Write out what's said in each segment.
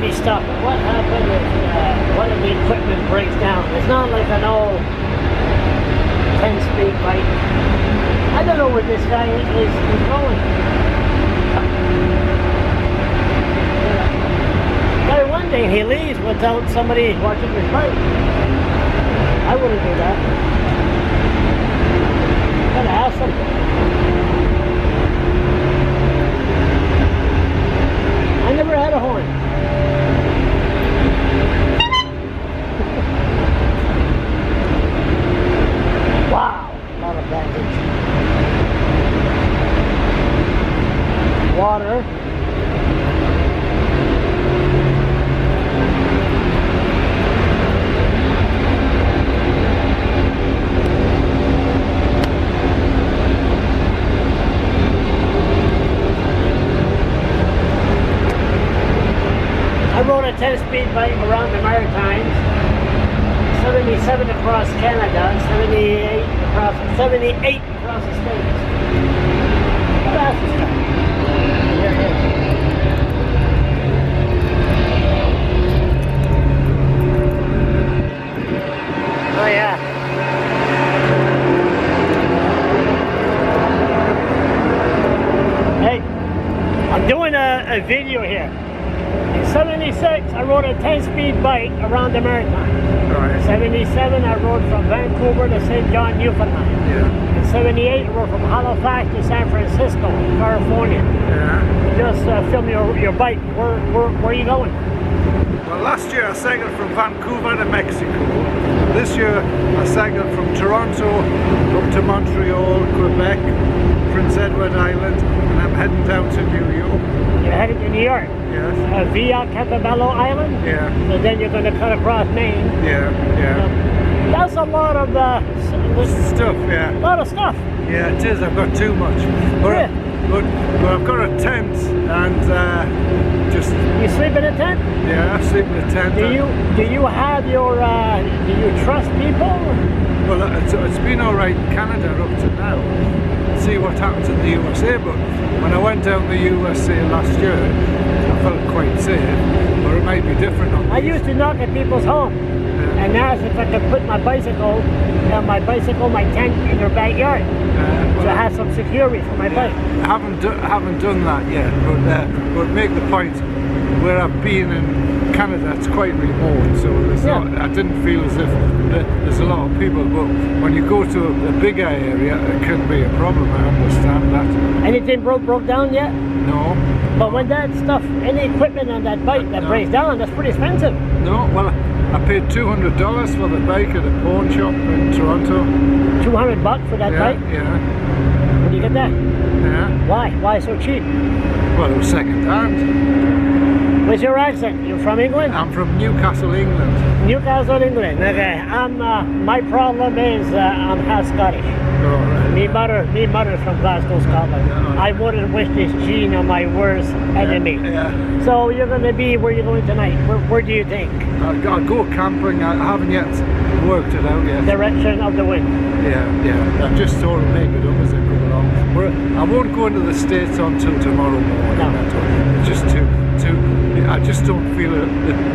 me stop. What happened if one of the equipment breaks down? It's not like an old 10-speed bike. I don't know where this guy is going. But one day he leaves without somebody watching his bike. I wouldn't do that. Gotta ask something. I never had a horn. Wow, a lot of baggage. Water. I rode a 10-speed bike around the Maritimes, 77 across Canada, 78 across the States. How fast is that? Here it is. Oh yeah. Hey, I'm doing a video here. In 76, I rode a 10-speed bike around the Maritimes. Right. 77, I rode from Vancouver to St. John, Newfoundland. Yeah. In 78, I rode from Halifax to San Francisco, California. Yeah. Just film your bike. Where are you going? Well, last year I cycled from Vancouver to Mexico. This year I cycled from Toronto up to Montreal, Quebec, Prince Edward Island, and I'm heading down to New York. You're headed to New York? Yes. Via Campobello Island? Yeah. So then you're going to cut across Maine. Yeah, yeah. That's a lot of Stuff, yeah. A lot of stuff. Yeah, it is. I've got too much. But, but I've got a tent and just... You sleep in a tent? Yeah, I sleep in a tent. Do you have your, do you trust people? Well, it's been alright in Canada up to now. See what happens in the USA, but when I went down the USA last year, I felt quite safe, but it might be different on I used to knock at people's homes and ask if I could put my bicycle, my tent in their backyard. So I have some security for my bike. I haven't done that yet, but make the point, where I've been in Canada, it's quite remote, so I didn't feel as if there's a lot of people, but when you go to a bigger area, it can be a problem, I understand that. Anything broke down yet? No. But when that stuff, any equipment on that bike that breaks down, that's pretty expensive. No, well, I paid $200 for the bike at a pawn shop in Toronto. $200 for that bike? Yeah. Where do you get that? Yeah. Why? Why so cheap? Well, it was second hand. Where's your accent? You're from England? I'm from Newcastle, England. Newcastle, England. Okay. My problem is I'm half Scottish. Oh, right. Me mother's from Glasgow, Scotland. Yeah. I wouldn't wish this gene on my worst enemy. Yeah. So you're going to be, where are you going tonight? Where do you think? I'll go camping. I haven't yet worked it out yet. Direction of the wind. Yeah. I just sort of make it up as I go along. I won't go into the States until tomorrow morning. No. It's just too. I just don't feel it,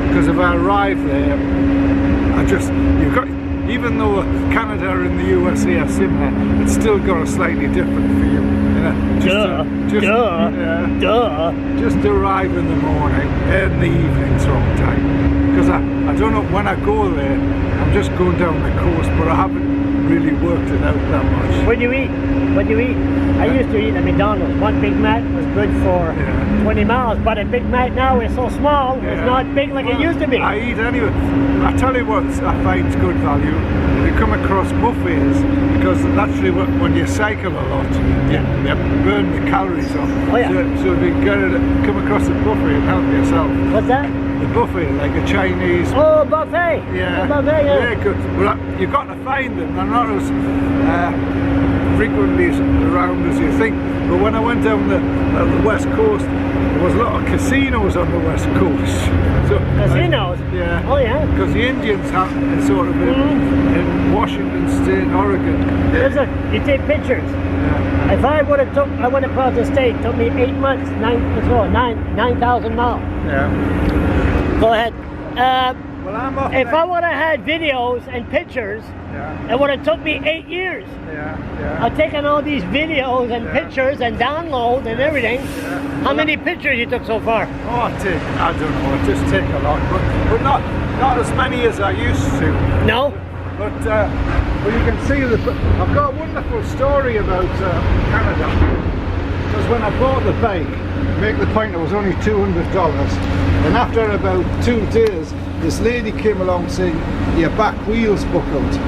because if I arrive there, even though Canada and the USA are similar, it's still got a slightly different feel. Just arrive in the morning and the evening's wrong time. Because I don't know, when I go there, I'm just going down the coast, but I haven't really worked it out that much. What do you eat? I used to eat at McDonald's. One Big Mac was good for 20 miles, but a Big Mac now is so small, it's not big like it used to be. I eat anyway. I tell you what I find good value. You come across buffets, because naturally when you cycle a lot, you burn the calories off. Oh, yeah. So if you come across a buffet and help yourself. What's that? The buffet, like a Chinese. Oh, buffet. Yeah. Buffet, yeah. Very good. Well, you've got to find them. They're not as frequently around as you think. But when I went down the west coast, there was a lot of casinos on the west coast. So, casinos? Yeah. Oh yeah. Because the Indians have sort of in Washington State, Oregon. You take pictures. Yeah. If I went across the state, it took me 8 months, 9,000 miles. Yeah. Go ahead. Well, I'm off If next. I would have had videos and pictures, Yeah, it would have took me 8 years. yeah. I've taken all these videos and pictures and download and everything. How many pictures you took so far? Oh, I don't know, it just take a lot, but not as many as I used to. No? But well, you can see I've got a wonderful story about Canada. Because when I bought the bike, make the point, it was only $200. And after about 2 days, this lady came along saying, your back wheel's buckled.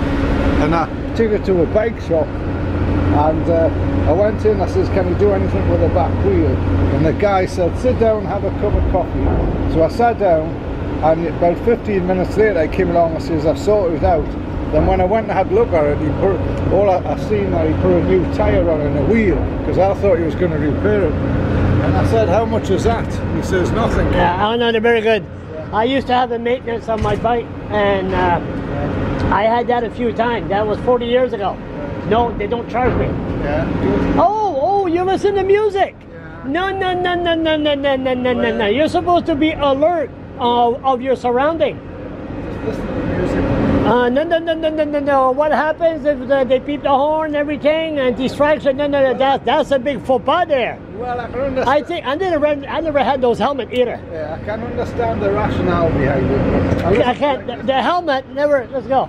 And I took her to a bike shop. And I went in, I says, can you do anything with the back wheel? And the guy said, sit down, have a cup of coffee. So I sat down, and about 15 minutes later, I came along and says, I've sorted it out. Then when I went and had a look at it, I seen that he put a new tyre on and a wheel, because I thought he was going to repair it. And I said, how much is that? He says, nothing. Yeah, oh no, they're very good. I used to have the maintenance on my bike, and I had that a few times. That was 40 years ago. No, they don't charge me. Yeah, good. Oh, you listen to music. Yeah. No. You're supposed to be alert of your surrounding. Listen to the music. No. What happens if they beep the horn and everything and distraction? No. That's a big faux pas there. Well, I can understand. I think I never had those helmets either. Yeah, I can understand the rationale behind it. But I can't. The helmet never. Let's go.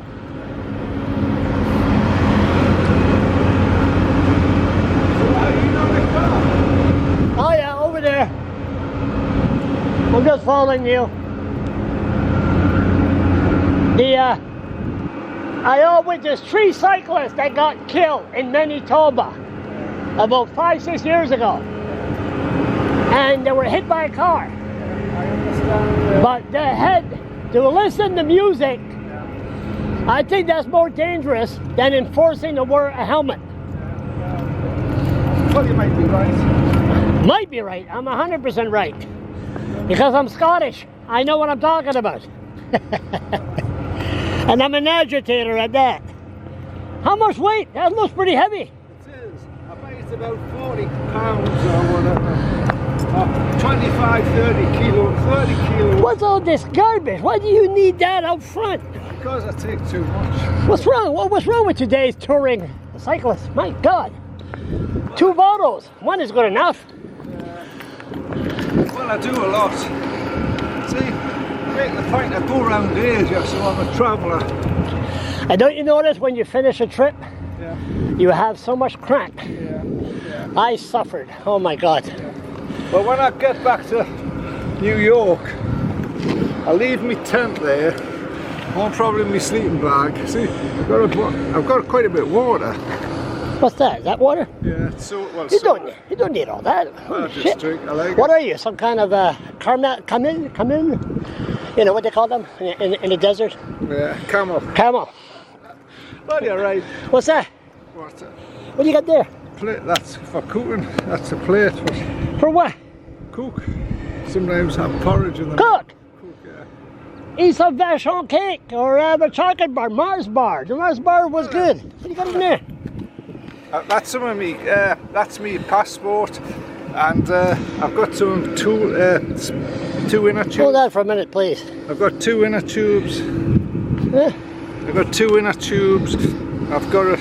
Oh yeah, over there. I'm just following you. I with this 3 cyclists that got killed in Manitoba about 5-6 years ago, and they were hit by a car. I understand. But they had to listen to music. I think that's more dangerous than enforcing to wear a helmet. Well, you might be right. Might be right. I'm 100% right. Because I'm Scottish. I know what I'm talking about. And I'm an agitator at that. How much weight? That looks pretty heavy. It is. I bet it's about 40 pounds or whatever. 25, 30 kilos, 30 kilos. What's all this garbage? Why do you need that out front? Because I take too much. What's wrong? What's wrong with today's touring cyclists? My God. 2 bottles. One is good enough. Well, I do a lot. See, make the point, I go around Asia, so I'm a traveller. And don't you notice when you finish a trip, Yeah, you have so much cramp? yeah. I suffered. Oh my God. Well, when I get back to New York, I leave my tent there, more probably my sleeping bag. See, I've got quite a bit of water. What's that? Is that water? Yeah, so well. You don't need all that. I Holy just shit. drink. I like What it. are you? Some kind of come in? You know what they call them in the desert? Yeah, camel. Camel. Well, you're right. What's that? What's it? What do you got there? Plate. That's for cooking. That's a plate For what? for cook. Sometimes have porridge in the Cook. Cook, yeah. Eat some vachon cake or have a chocolate bar, Mars bar. The Mars bar was good. What do you got in there? That's some of me. That's me passport, and I've got some two inner tubes. Hold that for a minute, please. I've got 2 inner tubes. Eh? I've got 2 inner tubes. I've got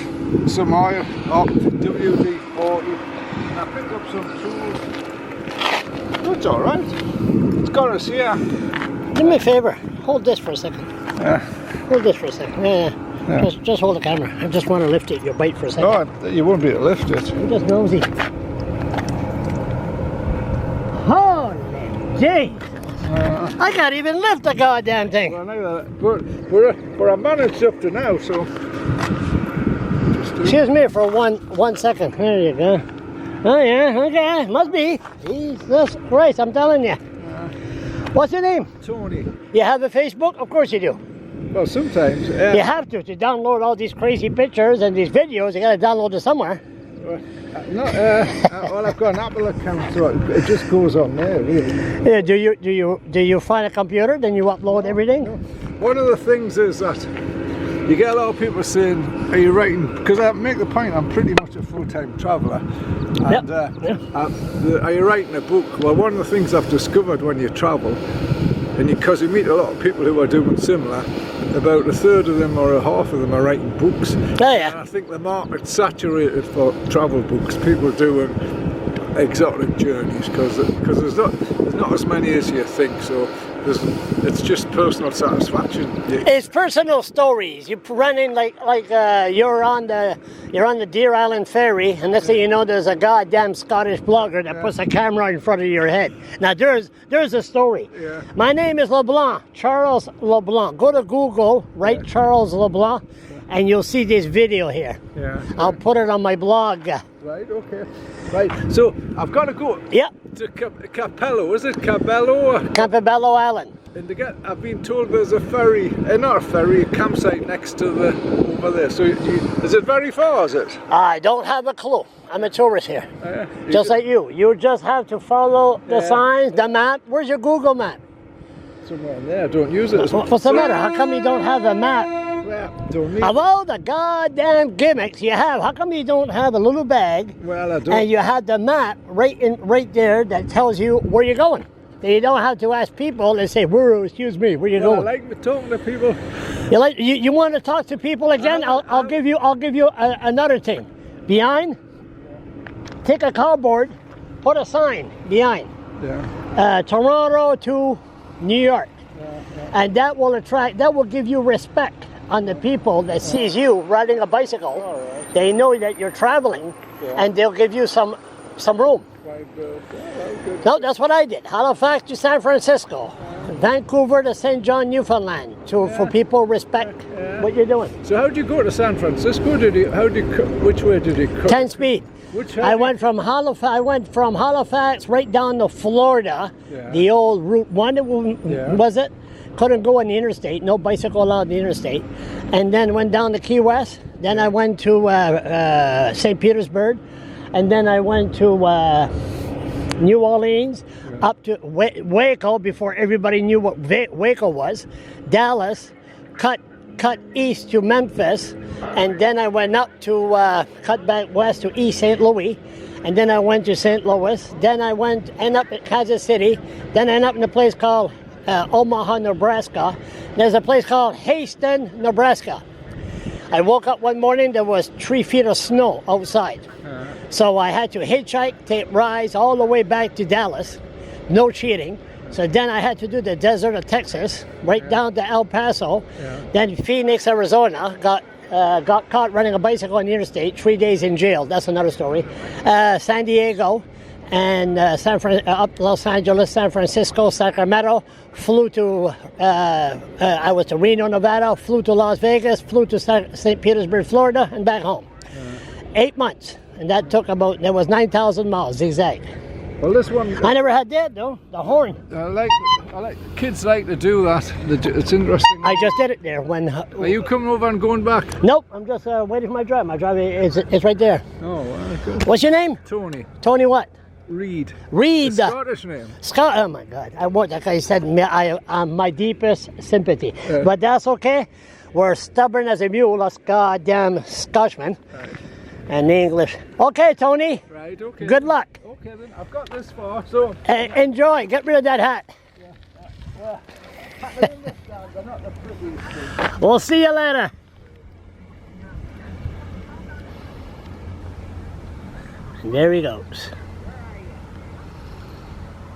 some oil, WD-40. And I picked up some tools. That's all right. It's got us here. Do me a favor. Hold this for a second. Yeah. Hold this for a second. Yeah. Just hold the camera. I just want to lift it, your bite for a second. No, you won't be able to lift it. I'm just nosy. Holy jeez! I can't even lift the goddamn thing. Well, now but I managed up to now, so. Excuse me for one second. There you go. Oh yeah, okay, must be. Jesus Christ, I'm telling you. What's your name? Tony. You have a Facebook? Of course you do. Well, sometimes. You have to download all these crazy pictures and these videos. You got to download it somewhere. Well, I've got an Apple account, so it just goes on there, really. Yeah. Do you find a computer? Then you upload everything. One of the things is that you get a lot of people saying, "Are you writing?" Because I make the point, I'm pretty much a full-time traveller. And are you writing a book? Well, one of the things I've discovered when you travel and because you meet a lot of people who are doing similar, about a third of them or a half of them are writing books. Oh, yeah. And I think the market's saturated for travel books, people doing exotic journeys, because there's not as many as you think, so it's just personal satisfaction. It's personal stories. You run in like you're on the Deer Island ferry, and next thing you know, there's a goddamn Scottish blogger that puts a camera in front of your head. Now there's a story. Yeah. My name is LeBlanc, Charles LeBlanc. Go to Google, write Charles LeBlanc, and you'll see this video here. Yeah. I'll put it on my blog. Right. Okay. Right. So I've got to go. Yep. To Capello, is it Cabello? Campobello Island. And I've been told there's a ferry, not a ferry, a campsite next to over there. So is it very far, is it? I don't have a clue. I'm a tourist here. Yeah. Just like you. You just have to follow the signs, the map. Where's your Google map? Somewhere in there. Don't use it as much. What's the matter? How come you don't have a map? Well, don't need Of all the goddamn gimmicks you have, how come you don't have a little bag? Well, I don't. And you have the map right there that tells you where you're going. Then you don't have to ask people and say, excuse me, where you Well, going? I like talking to people. You want to talk to people again? I'll give you another thing. Behind, take a cardboard, put a sign behind. Yeah. Toronto to New York. And that will give you respect on the people that sees you riding a bicycle. Right. They know that you're traveling, and they'll give you some room. No, that's what I did. Halifax to San Francisco, Vancouver to St. John, Newfoundland, for people respect what you're doing. So how did you go to San Francisco? Which way did you go? 10 speed. I went from Halifax right down to Florida, the old Route 1, was it? Couldn't go on the interstate, no bicycle allowed on the interstate. And then went down to Key West. Then I went to St. Petersburg. And then I went to New Orleans, up to Waco before everybody knew what Waco was. Dallas, cut east to Memphis. And then I went up to, cut back west to East St. Louis. And then I went to St. Louis. Then I end up at Kansas City. Then I ended up in a place called Omaha, Nebraska. There's a place called Haston, Nebraska. I woke up one morning, there was 3 feet of snow outside. So I had to hitchhike, take rides all the way back to Dallas. No cheating. So then I had to do the desert of Texas, right down to El Paso. Then Phoenix, Arizona, got caught running a bicycle on the interstate, 3 days in jail. That's another story. San Diego, and up Los Angeles, San Francisco, Sacramento, flew to, I was to Reno, Nevada, flew to Las Vegas, flew to St. Petersburg, Florida, and back home. 8 months, and that was 9,000 miles, zigzag. Well, this one... I never had that, though, the horn. I like kids like to do that. It's interesting. I just did it there when... Are you coming over and going back? Nope, I'm just waiting for my drive. My drive is right there. Oh, good. What's your name? Tony. Tony what? Reed. Reed. A Scottish name. Oh my God! That guy said I'm my deepest sympathy, but that's okay. We're stubborn as a mule, us goddamn Scotchmen, and English. Okay, Tony. Right. Okay. Good luck. Okay then. I've got this far, so. Enjoy. Get rid of that hat. We'll see you later. And there he goes.